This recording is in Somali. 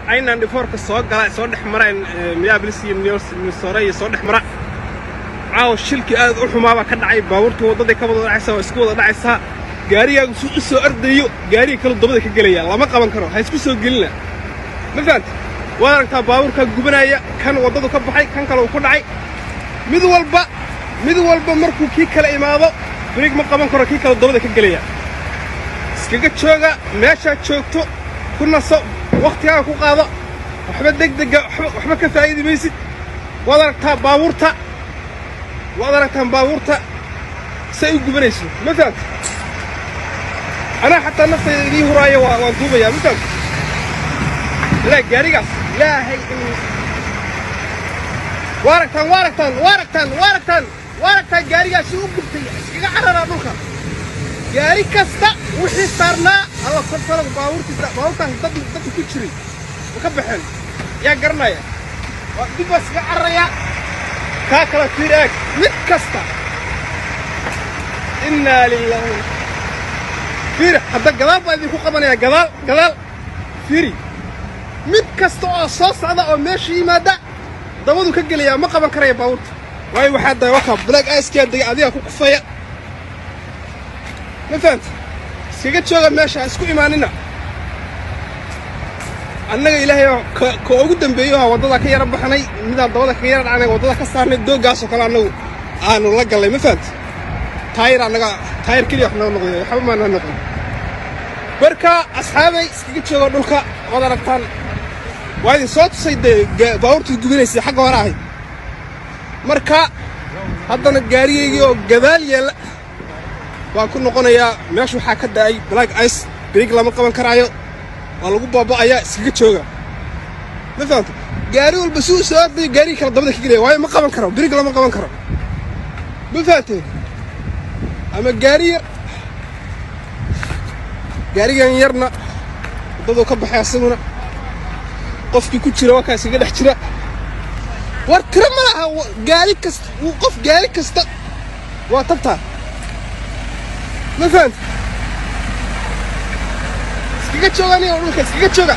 aynan dhifoorka soo galay soo dhex mareen Minneapolis iyo Minnesota soo dhex mara caaw shilki aad u xumaaba ka dhacay baabuurta wadada ka wada dhacaysa oo isku wada dhacaysa gaariga uu soo ardayo gaariga kala dabada ka galaya lama qaban karo ha isku soo gelina ma fahanti waa aragtaa baabuurka gubanaya kan wadada ka baxay kan kale uu ku dhacay mid walba markuu kii kala imaado break ma qaban karo kii kala dabada ka galaya iskaga jooga meesha joogto ku naso waqtiga ku qaado waxba degdeg waxba ka faa'iido maysid waad aragtaan baabuurta say u gubanayso ma fahanti ana xataa naftayda idii huraayo waan duubaya ma fahanti la gaarigaas ilaahay waaragtaan gaarigaas u gubtay iskaga carara dhulka gaari kasta wixii saarnaa alla farfalaga baabuurtaan dad ku jiray ka baxeen yaa garanaya waa dib baa iskaga cararaya kaa kala fiiraag mid kasta inna lillahi fiir hadda gadaal baa idinku qabanaya gadaal fiiri mid kasta oo soo socda oo meesha yimaada dabadu ka gelaya ma qaban karaya baabuurta waayo waxaa day waxa black ice ka dagay adiga ku kufaya ma fahanti iskaga jooga meesha isku imaanina annaga ilaahay ka ugu dambeeyo wadada ka yara baxnay midaan dabada ka yara dhacnay wadada ka saarnay doogaas oo kale annagu aanu la galay ma fahanti taayir kaliya waxna noqday waxba ma noqon barka asxaabay iskaga jooga dhulka wad aragtaan waa idin soo tusay baabuurta gubinaysa xagga hore ahayd marka haddana gaarigaygii oo gadaal yeela waan ku noqonayaa meesha waxaa ka dhacay black ice break lama qaban karaayo waa lagu baaba'ayaa iskaga jooga ma fahanto gaari walba suu soo ardayo gaarigii kala dabada ka gelaya waayo ma qaban karo break lama qaban karo ma fahanteen ama gaarigan yarna wadaduu ka baxay asaguna qofkii ku jira waa kaa iskaga dhex jira war tira ma laha gaari kasta waa tabtaa ma fahanti iskaga jooganiyo dhulka iskaga jooga